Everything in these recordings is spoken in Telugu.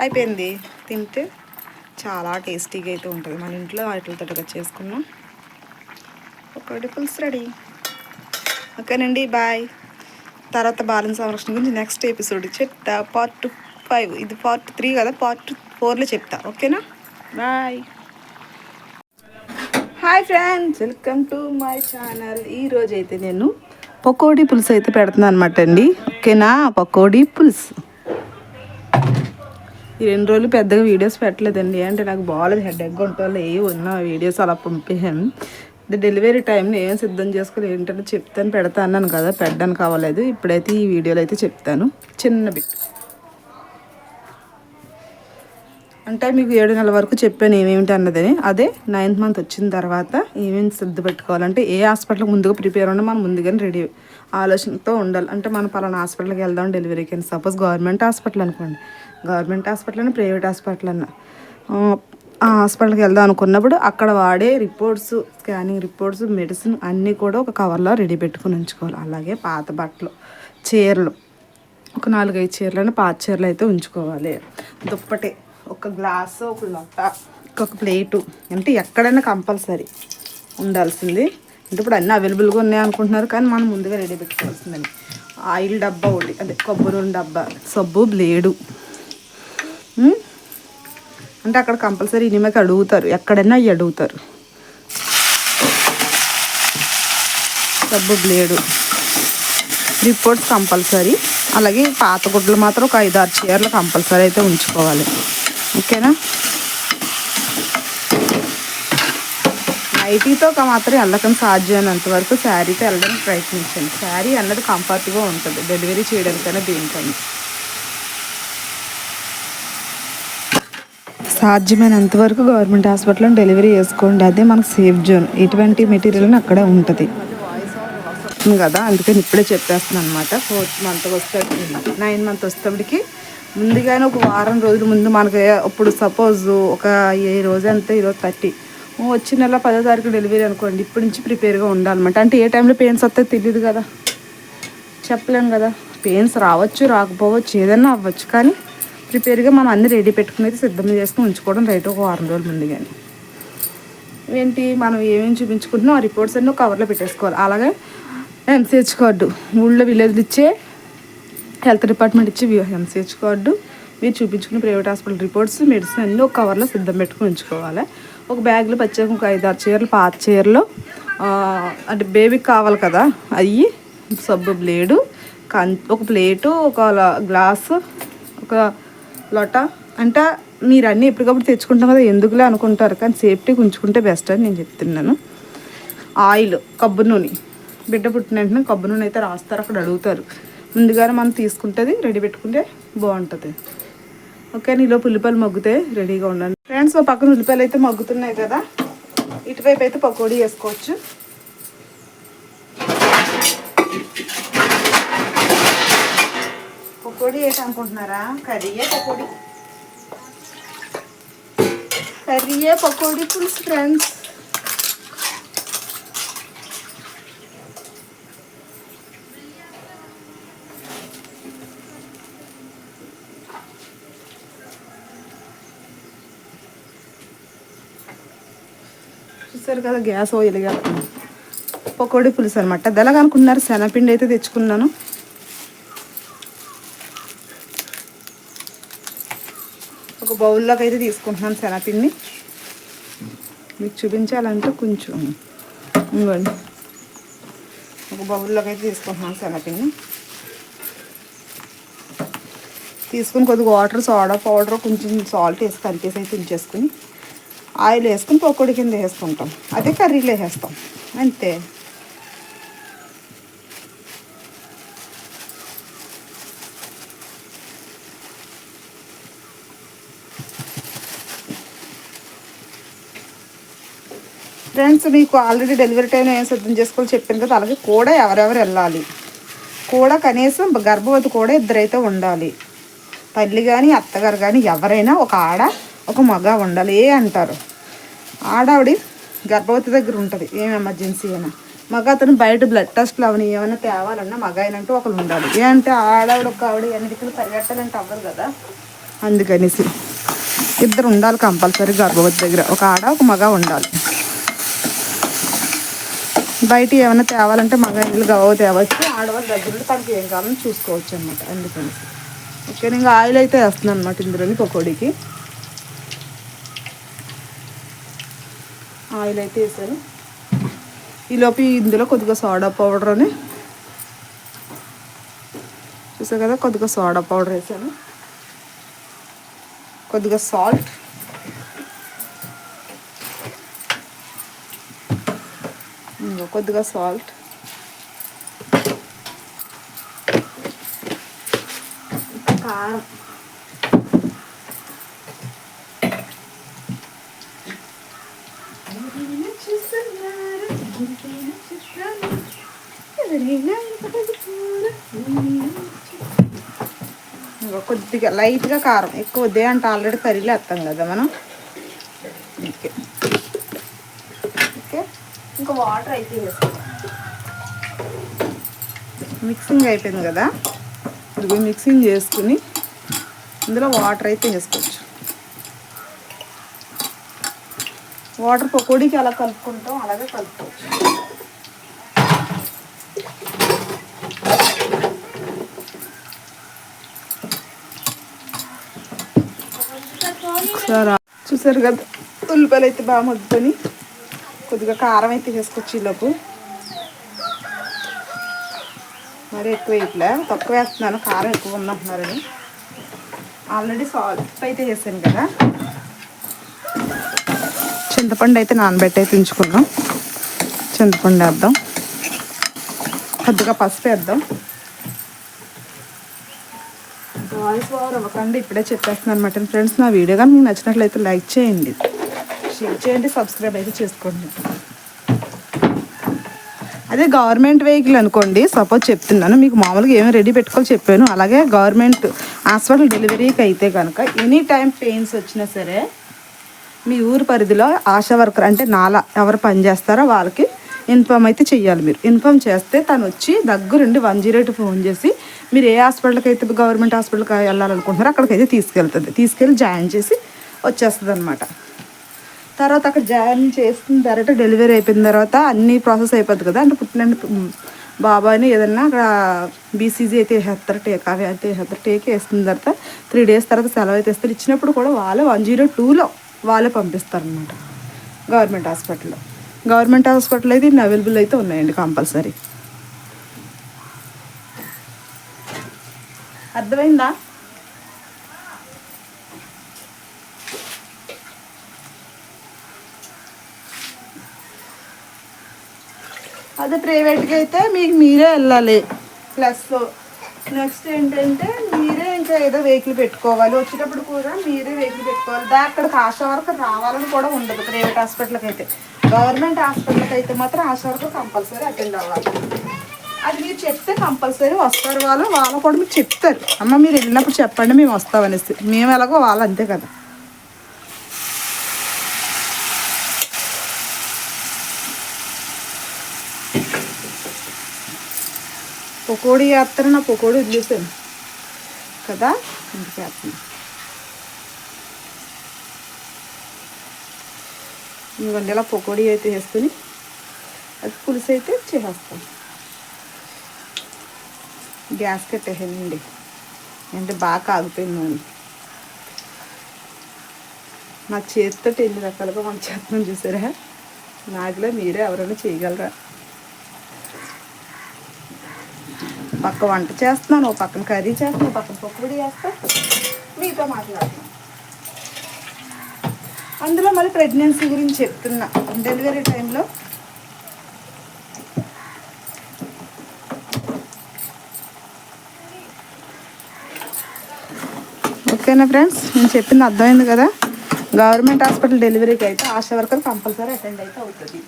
అయిపోయింది. తింటే చాలా టేస్టీగా అయితే ఉంటుంది. మన ఇంట్లో వాటితో చేసుకున్నాం. పకోడీ పులుసు రెడీ. ఓకేనండి, బాయ్. తర్వాత బాలన సంరక్షణ గురించి నెక్స్ట్ ఎపిసోడ్ చెప్తా. పార్ట్ 5, ఇది పార్ట్ 3 కదా, పార్ట్ 4లో చెప్తా. ఓకేనా, bye. Hi friends, welcome to my channel. ఈరోజు అయితే నేను పకోడీ పులుసు అయితే పెడుతున్నాను అనమాట అండి. ఓకేనా, పకోడీ పులుసు. ఈ 2 రోజులు పెద్దగా వీడియోస్ పెట్టలేదండి, అంటే నాకు బాగాలేదు, హెడేక్ ఉంటుంది. ఏ ఉన్న వీడియోస్ అలా పంపించాను. డెలివరీ టైంలో ఏం సిద్ధం చేసుకుని ఏంటంటే చెప్తాను, పెడతా అన్నాను కదా, పెట్టడానికి కావలేదు. ఇప్పుడైతే ఈ వీడియోలో అయితే చెప్తాను చిన్న బిట్. అంటే మీకు 7 నెలల వరకు చెప్పాను ఏమేమిటి అన్నదని. అదే 9th మంత్ వచ్చిన తర్వాత ఏమేమి సిద్ధ పెట్టుకోవాలంటే, ఏ హాస్పిటల్కి ముందుగా ప్రిపేర్ ఉన్నా మనం ముందుగానే రెడీ ఆలోచనతో ఉండాలి. అంటే మనం పలానా హాస్పిటల్కి వెళ్దాం డెలివరీకి అని. సపోజ్ గవర్నమెంట్ హాస్పిటల్ అనుకోండి, గవర్నమెంట్ హాస్పిటల్ అన్నా ప్రైవేట్ హాస్పిటల్ అన్నా, ఆ హాస్పిటల్కి వెళ్దాం అనుకున్నప్పుడు అక్కడ వాడే రిపోర్ట్స్, స్కానింగ్ రిపోర్ట్స్, మెడిసిన్ అన్నీ కూడా ఒక కవర్లో రెడీ పెట్టుకుని ఉంచుకోవాలి. అలాగే పాత బట్టలు, చీరలు, ఒక 4-5 చీరలను, పాత చీరలు అయితే ఉంచుకోవాలి. దుప్పటి, ఒక గ్లాసు, ఒక లొట్ట, ఒక ప్లేటు, అంటే ఎక్కడైనా కంపల్సరీ ఉండాల్సింది. అంటే ఇప్పుడు అన్నీ అవైలబుల్గా ఉన్నాయి అనుకుంటున్నారు, కానీ మనం ముందుగా రెడీ పెట్టుకోవాల్సిందండి. ఆయిల్ డబ్బా ఒకటి, అదే కొబ్బరి నూనె డబ్బా, సబ్బు, బ్లేడు. అంటే అక్కడ కంపల్సరీ ఇనిమకి అడుగుతారు, ఎక్కడైనా అవి అడుగుతారు. సబ్బు, బ్లేడు, రిపోర్ట్స్ కంపల్సరీ. అలాగే పాత గుడ్లు మాత్రం ఒక 5-6 చీరలు కంపల్సరీ అయితే ఉంచుకోవాలి. ఓకేనా, నైటీతో మాత్రం వెళ్ళకుండా సాధ్యమైనంత వరకు శారీతో వెళ్ళడానికి ప్రయత్నించండి. శారీ అన్నది కంఫర్ట్గా ఉంటుంది డెలివరీ చేయడానికైనా దేనికైనా. సాధ్యమైనంత వరకు గవర్నమెంట్ హాస్పిటల్లో డెలివరీ చేసుకోండి, అదే మనకు సేఫ్ జోన్. ఎటువంటి మెటీరియల్ అక్కడే ఉంటుంది కదా, అందుకని ఇప్పుడే చెప్పేస్తున్నాను అనమాట. 4th మంత్ వస్తే 9 మంత్ వస్తేప్పటికి ముందుగానే ఒక వారం రోజుల ముందు మనకి, ఇప్పుడు సపోజ్ ఒక ఏ రోజు అంతే, ఈరోజు 30, వచ్చిన నెల 10వ తారీఖు డెలివరీ అనుకోండి, ఇప్పటి నుంచి ప్రిపేర్గా ఉండాలన్నమాట. అంటే ఏ టైంలో పెయిన్స్ వస్తాయో తెలియదు కదా, చెప్పలేము కదా. పెయిన్స్ రావచ్చు, రాకపోవచ్చు, ఏదైనా అవ్వచ్చు, కానీ ప్రిపేర్గా మనం అన్నీ రెడీ పెట్టుకుని అయితే సిద్ధం చేసుకుని ఉంచుకోవడం రైట్. ఒక వారం రోజుల ముందుగానే ఏంటి మనం ఏమేమి చూపించుకుంటున్నాం ఆ రిపోర్ట్స్ అన్నీ కవర్లో పెట్టేసుకోవాలి. అలాగే ఎంసీహెచ్ కార్డు, ఊళ్ళో విలేజ్లు ఇచ్చే హెల్త్ డిపార్ట్మెంట్ ఇచ్చి ఎంసీహెచ్ కార్డు, మీరు చూపించుకుని ప్రైవేట్ హాస్పిటల్ రిపోర్ట్స్, మెడిసిన్ అన్నీ ఒక కవర్లో సిద్ధం పెట్టుకుని ఉంచుకోవాలి. ఒక బ్యాగ్లో ప్రత్యేకంగా ఒక 5-6 చీరలు, పాత చీరలు, అంటే బేబీకి కావాలి కదా అవి, సబ్బు, బ్లేడు, ఒక ప్లేటు, ఒక గ్లాసు, ఒక లోట. అంటే మీరు అన్నీ ఎప్పటికప్పుడు తెచ్చుకుంటాం కదా, ఎందుకులే అనుకుంటారు, కానీ సేఫ్టీకి ఉంచుకుంటే బెస్ట్ అని నేను చెప్తున్నాను. ఆయిల్, కొబ్బరి నూనె, బిడ్డ పుట్టిన వెంటనే కొబ్బరి నూనె అయితే రాస్తారు, అక్కడ అడుగుతారు. ముందుగానే మనం తీసుకుంటుంది రెడీ పెట్టుకుంటే బాగుంటుంది. ఓకే, నీలో ఉల్లిపాయలు మగ్గితే రెడీగా ఉండండి ఫ్రెండ్స్. పక్కన ఉల్లిపాయలు అయితే మగ్గుతున్నాయి కదా, ఇటువైపు అయితే పకోడీ వేసుకోవచ్చు. పకోడీ ఏంటి అనుకుంటున్నారా, కర్రీయే పకోడీ పులుసు ఫ్రెండ్స్. చూసారు కదా, గ్యాస్ ఆయిల్గా పకోడీ పులుసు అనమాట. అది ఎలాగ అనుకున్నారు, శనగపిండి అయితే తెచ్చుకున్నాను. ఒక బౌల్లోకి అయితే తీసుకుంటున్నాను శనగపిండి. మీకు చూపించాలంటే కొంచెం ఇవ్వండి. ఒక బౌల్లోకి అయితే తీసుకుంటున్నాను శనగపిండి. తీసుకుని కొద్దిగా వాటర్, సోడా పౌడర్, కొంచెం సాల్ట్ వేసి కలిపేసి అయితే ఉంచేసుకుని ఆయిల్ వేసుకుని పకోడీ కింద వేసుకుంటాం. అదే కర్రీలో వేసేస్తాం అంతే. ఫ్రెండ్స్, మీకు ఆల్రెడీ డెలివరీ టైం ఏం సిద్ధం చేసుకోవాలి చెప్పాను కదా. అలాగే కూడా ఎవరెవరు వెళ్ళాలి, కూడా కనీసం గర్భవతి కూడా 2 అయితే ఉండాలి. తల్లి కానీ అత్తగారు కానీ ఎవరైనా, ఒక ఆడ ఒక మగ ఉండాలి. అంటారు ఆడావిడి గర్భవతి దగ్గర ఉంటుంది, ఏం ఎమర్జెన్సీ అయినా. మగ అతను బయట బ్లడ్ టెస్ట్లు అవన్నీ ఏమైనా తేవాలన్నా మగ అయినంటూ ఒకరు ఉండాలి. అంటే ఆడవిడ ఒక ఆవిడ ఎన్నికలు పరిగెట్టాలంటే అవ్వదు కదా. అందుకనేసి ఇద్దరు ఉండాలి కంపల్సరీ గర్భవతి దగ్గర, ఒక ఆడ ఒక మగ ఉండాలి. బయట ఏమైనా తేవాలంటే మగ ఇంట్లో గవ్వ తేవచ్చు, ఆడవాళ్ళ దగ్గర తనకి ఏం కావాలని చూసుకోవచ్చు అనమాట. అందుకని ఓకే, నేను ఆయిల్ అయితే వేస్తున్నాను అనమాట ఇందులోని పకోడీకి. ఆయిల్ అయితే వేసాను. ఈలోపు ఇందులో కొద్దిగా సోడా పౌడర్ అని చూసా కదా, కొద్దిగా సోడా పౌడర్ వేసాను, కొద్దిగా సాల్ట్, కొద్దిగా సాల్ట్, కారం, కొద్దిగా లైట్గా కారం, ఎక్కువ వద్దే అంటే ఆల్రెడీ కర్రీలో వేస్తాం కదా మనం. ఓకే ఓకే, ఇంకా వాటర్ అయితే వేస్తాం. మిక్సింగ్ అయిపోయింది కదా, ఇది మిక్సింగ్ చేసుకుని ఇందులో వాటర్ అయితే వేసుకోవచ్చు. వాటర్ పకోడీకి అలా కలుపుకుంటాం, అలాగే కలుపుకోవచ్చు. చూసారు కదా, ఉల్లిపాయలు అయితే బాగా మగ్గుకొని కొద్దిగా కారం అయితే వేసుకోవచ్చు. ఈలోపు మరి ఎక్కువ ఇట్లా తక్కువ వేస్తున్నాను, కారం ఎక్కువ ఉందంటున్నారని. ఆల్రెడీ సాల్ట్ అయితే వేసాను కదా. చింతపండు అయితే నానబెట్టి అయితే ఉంచుకున్నాం. చింతపండు వేద్దాం, కొద్దిగా పసుపు వేద్దాం. వాయిస్ ఓవర్ అవ్వకండి, ఇప్పుడే చెప్పేస్తున్నాను అనమాట ఫ్రెండ్స్. నా వీడియో కానీ మీకు నచ్చినట్లయితే లైక్ చేయండి, షేర్ చేయండి, సబ్స్క్రైబ్ అయితే చేసుకోండి. అదే గవర్నమెంట్ వెహికల్ అనుకోండి, సపోజ్ చెప్తున్నాను మీకు, మామూలుగా ఏమీ రెడీ పెట్టుకోవాలి చెప్పాను. అలాగే గవర్నమెంట్ హాస్పిటల్ డెలివరీకి అయితే కనుక ఎనీ టైం పెయిన్స్ వచ్చినా సరే మీ ఊరు పరిధిలో ఆశా వర్కర్ అంటే నాలా ఎవరు పనిచేస్తారో వాళ్ళకి ఇన్ఫామ్ అయితే చెయ్యాలి. మీరు ఇన్ఫామ్ చేస్తే తను వచ్చి దగ్గరుండి 108 ఫోన్ చేసి మీరు ఏ హాస్పిటల్కి అయితే గవర్నమెంట్ హాస్పిటల్కి వెళ్ళాలనుకుంటున్నారో అక్కడికైతే తీసుకెళ్తుంది. తీసుకెళ్ళి జాయిన్ చేసి వచ్చేస్తుంది అనమాట. తర్వాత అక్కడ జాయిన్ చేసిన తర్వాత డెలివరీ అయిపోయిన తర్వాత అన్ని ప్రాసెస్ అయిపోద్ది కదా, అంటే పుట్టిన బాబాని ఏదన్నా అక్కడ బీసీజీ అయితే వేస్తారు, టేక్ అవి అయితే వేస్తారు. టేక్ వేసిన తర్వాత 3 days తర్వాత సెలవు అయితే ఇస్తారు. ఇచ్చినప్పుడు కూడా వాళ్ళే 102లో వాళ్ళే పంపిస్తారనమాట గవర్నమెంట్ హాస్పిటల్లో. గవర్నమెంట్ హాస్పిటల్ అయితే ఇన్ని అవైలబుల్ అయితే ఉన్నాయండి కంపల్సరీ. అర్థమైందా? అదే ప్రైవేట్గా అయితే మీకు మీరే వెళ్ళాలి. ప్లస్ నెక్స్ట్ ఏంటంటే మీరే ఇంకా ఏదో వెహికల్ పెట్టుకోవాలి, వచ్చేటప్పుడు కూడా మీరే వెహికల్ పెట్టుకోవాలి. అక్కడికి ఆశా వరకు రావాలని కూడా ఉండదు ప్రైవేట్ హాస్పిటల్కి అయితే. గవర్నమెంట్ హాస్పిటల్కి అయితే మాత్రం ఆశా వరకు కంపల్సరీ అటెండ్ అవ్వాలి. అది మీరు చెప్తే కంపల్సరీ వస్తారు. వాళ్ళు కూడా మీకు చెప్తారు, అమ్మ మీరు వెళ్ళినప్పుడు చెప్పండి మేము వస్తామనేసి. మేము ఎలాగో వాళ్ళు అంతే కదా. పకోడీ వేస్తారు, నా పకోడీ వదిలేసాను కదా, ఇంటికి వేస్తాను. ఇవన్నీ ఇలా పకోడీ అయితే వేసుకొని అది పులుసు అయితే చేసేస్తాం. గ్యాస్ కట్టేసానండి, అంటే బాగా కాగిపోయింది నూనె. నా చేతితో ఎన్ని రకాలుగా మన చేస్తున్నాం చూసారా. నాకులో మీరే ఎవరైనా చేయగలరా? పక్క వంట చేస్తున్నాను, పక్కన కర్రీ చేస్తున్నాను, పక్కన పకోడీ చేస్తా, మీతో మాట్లాడుతున్నాను. అందులో మళ్ళీ ప్రెగ్నెన్సీ గురించి చెప్తున్నా. డెలివరీ టైంలో ఓకేనా ఫ్రెండ్స్, నేను చెప్పింది అర్థమైంది కదా. గవర్నమెంట్ హాస్పిటల్ డెలివరీకి అయితే ఆశా వర్కర్ కంపల్సరీ అటెండ్ అయితే అవుతుంది.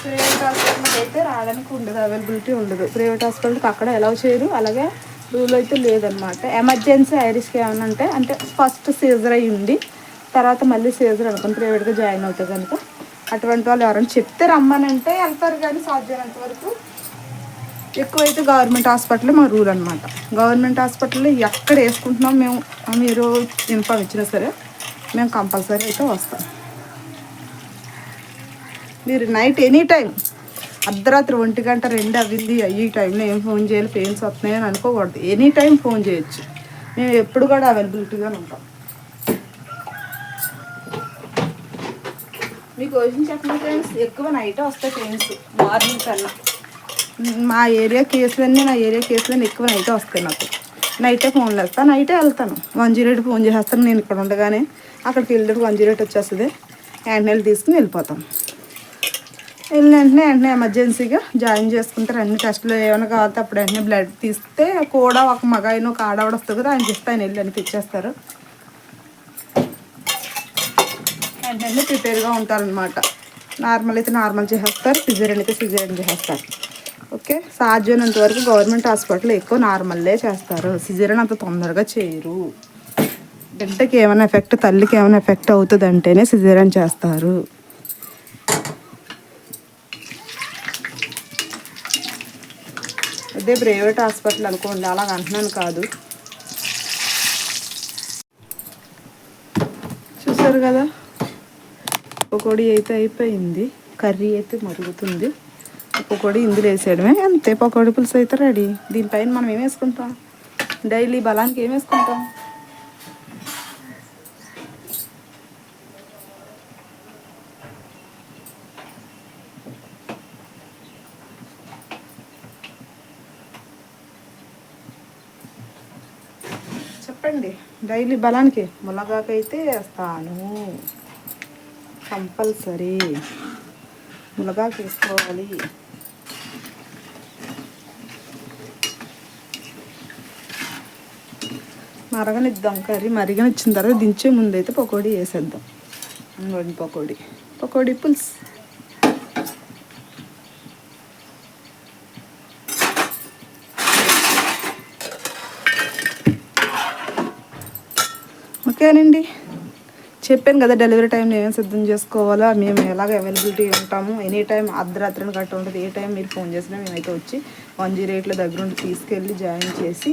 ప్రైవేట్ హాస్పిటల్కి అయితే రావడానికి ఉండదు, అవైలబిలిటీ ఉండదు. ప్రైవేట్ హాస్పిటల్కి అక్కడ అలౌ చేయరు, అలాగే రూల్ అయితే లేదనమాట. ఎమర్జెన్సీ ఐరిస్కి ఏమైనా అంటే ఫస్ట్ సీజర్ అయ్యి ఉండి తర్వాత మళ్ళీ సీజర్ అనుకుని ప్రైవేట్గా జాయిన్ అవుతుంది కనుక అటువంటి వాళ్ళు ఎవరైనా చెప్తే రమ్మనంటే వెళ్తారు, కానీ సాధ్యమైనంత వరకు ఎక్కువైతే గవర్నమెంట్ హాస్పిటల్ మా రూల్ అనమాట. గవర్నమెంట్ హాస్పిటల్లో ఎక్కడ వేసుకుంటున్నాం మేము, మీరు ఇన్ఫామ్ ఇచ్చినా సరే మేము కంపల్సరీ అయితే వస్తాం. మీరు నైట్ ఎనీ టైం అర్ధరాత్రి 1 గంట 2 అవ్వింది ఈ టైంలో ఏం ఫోన్ చేయాలి, పెయిన్స్ వస్తున్నాయని అనుకోకూడదు. ఎనీ టైం ఫోన్ చేయొచ్చు, మేము ఎప్పుడు కూడా అవైలబిలిటీగానే ఉంటాం. మీకు క్వశ్చన్ చెప్పండి ఫ్రెండ్స్, ఎక్కువ నైటే వస్తాయి పెయిన్స్ మార్నింగ్ కన్నా. నా ఏరియా కేసులన్నీ ఎక్కువ నైటే వస్తాయి. నాకు నైటే ఫోన్లు వేస్తాను, నైటే వెళ్తాను. 108 ఫోన్ చేసేస్తాను. నేను ఇక్కడ ఉండగానే అక్కడికి వెళ్ళి 108 వచ్చేస్తుంది. హ్యాండ్ తీసుకుని వెళ్ళిపోతాం. వెళ్ళిన వెంటనే ఎమర్జెన్సీగా జాయిన్ చేసుకుంటారు. అన్ని టెస్టులు ఏమైనా కావాలంటే అప్పుడు వెంటనే బ్లడ్ తీస్తే కూడా ఒక మగాయన ఒక ఆడవాడు వస్తుంది కదా, ఆయన చెప్తే ఆయన వెళ్ళి అని తెచ్చేస్తారు. వెంటనే ప్రిపేర్గా ఉంటారనమాట. నార్మల్ అయితే నార్మల్ చేసేస్తారు, సిజేరియన్ అయితే సిజేరియన్ చేసేస్తారు. ఓకే, సాధ్యమైనంత వరకు గవర్నమెంట్ హాస్పిటల్లో ఎక్కువ నార్మల్లే చేస్తారు, సిజేరియన్ అంత తొందరగా చేయరు. బిడ్డకి ఏమైనా ఎఫెక్ట్, తల్లికి ఏమైనా ఎఫెక్ట్ అవుతుంది అంటేనే సిజేరియన్ చేస్తారు. అదే ప్రైవేట్ హాస్పిటల్ అనుకోండి, అలాగ అంటున్నాను కాదు. చూసారు కదా, పకోడీ అయితే అయిపోయింది, కర్రీ అయితే మరుగుతుంది. పకోడీ ఇందులో వేసేయడమే, అంతే. పకోడీ పులుసు అయితే రెడీ. దీనిపైన మనం ఏం వేసుకుంటాం, డైలీ బలానికి ఏం వేసుకుంటాం? చెప్పండి. డైలీ బలానికి మునగాకైతే వేస్తాను, కంపల్సరీ మునగాకు వేసుకోవాలి. మరగనిద్దాం, కర్రీ మరిగనిచ్చిన తర్వాత దించే ముందు అయితే పకోడీ వేసేద్దాం. ఇంకోటి పకోడీ పులుసు. ఓకేనండి, చెప్పాను కదా డెలివరీ టైంలో ఏమేమి సిద్ధం చేసుకోవాలో, మేము ఎలాగ అవైలబిలిటీ ఉంటాము. ఎనీ టైం అర్ధరాత్రిని గట్ట ఉంటుంది. ఏ టైం మీరు ఫోన్ చేసినా మేమైతే వచ్చి 108 దగ్గర ఉండి తీసుకెళ్ళి జాయిన్ చేసి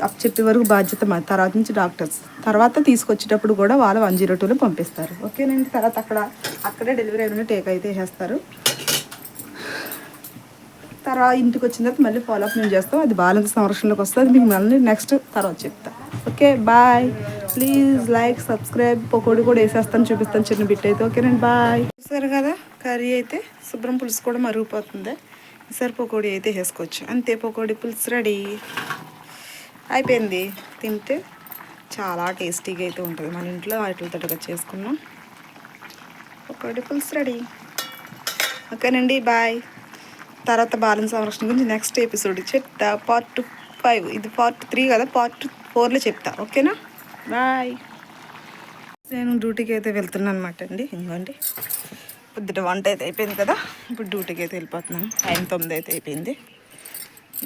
అప్ చెప్పే వరకు బాధ్యత మా. తర్వాత నుంచి డాక్టర్స్, తర్వాత తీసుకొచ్చేటప్పుడు కూడా వాళ్ళు 102లో పంపిస్తారు. ఓకేనండి, తర్వాత అక్కడే డెలివరీ అయిన టేక్ అయితే వేసేస్తారు. తర్వాత ఇంటికి వచ్చిన తర్వాత మళ్ళీ ఫాలోఅప్ మేము చేస్తాం. అది బాలింత సంరక్షణలోకి వస్తుంది. మీకు మళ్ళీ నెక్స్ట్ తర్వాత చెప్తా. Okay, bye. Please like, subscribe. Pakodi కూడా వేసేస్తాను, చూపిస్తాను చిన్న బిట్ అయితే. ఓకేనండి, బాయ్. చూసారు కదా, కర్రీ అయితే శుభ్రం, పులుసు కూడా మరిగిపోతుంది. ఈసారి పకోడీ అయితే వేసుకోవచ్చు, అంతే. పకోడీ పులుసు రెడీ అయిపోయింది. తింటే చాలా టేస్టీగా అయితే ఉంటుంది. మన ఇంట్లో వాటితో చేసుకున్నాం. పకోడీ పులుసు రెడీ. ఓకేనండి, బాయ్. తర్వాత బాలిన సంరక్షణ గురించి నెక్స్ట్ ఎపిసోడ్ చెప్తా, పార్ట్ 5. ఇది పార్ట్ 3 కదా, పార్ట్ 4లో చెప్తా. ఓకేనా, బాయ్. నేను డ్యూటీకి అయితే వెళ్తున్నాను అనమాట అండి. ఇంకోండి, పొద్దుట వంట అయితే అయిపోయింది కదా, ఇప్పుడు డ్యూటీకి అయితే వెళ్ళిపోతున్నాను. టైం 9 అయితే అయిపోయింది.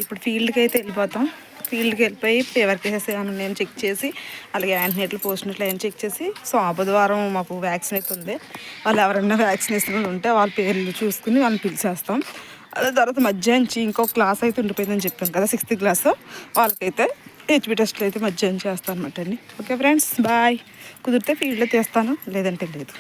ఇప్పుడు ఫీల్డ్కి అయితే వెళ్ళిపోతాం. ఫీల్డ్కి వెళ్ళిపోయి పేపర్ కేసెస్ ఏమైనా నేను చెక్ చేసి, అలాగే యాంటీనెట్లు పోస్ట్నెట్లు ఏమైనా చెక్ చేసి, సో బుధవారం మాకు వ్యాక్సిన్ అయితే ఉంది. వాళ్ళు ఎవరైనా వ్యాక్సినేషన్ ఉంటే వాళ్ళ పేర్లు చూసుకుని వాళ్ళని పిలిచేస్తాం. అదే తర్వాత మధ్యాహ్నం ఇంకో క్లాస్ అయితే ఉండిపోయిందని చెప్పాను కదా, 6th క్లాస్ వాళ్ళకైతే హెచ్బి టెస్ట్లు అయితే మధ్యాహ్నం చేస్తాను అనమాట అండి. Okay friends, bye. కుదిరితే ఫీల్డ్లో తీస్తాను, లేదంటే లేదు.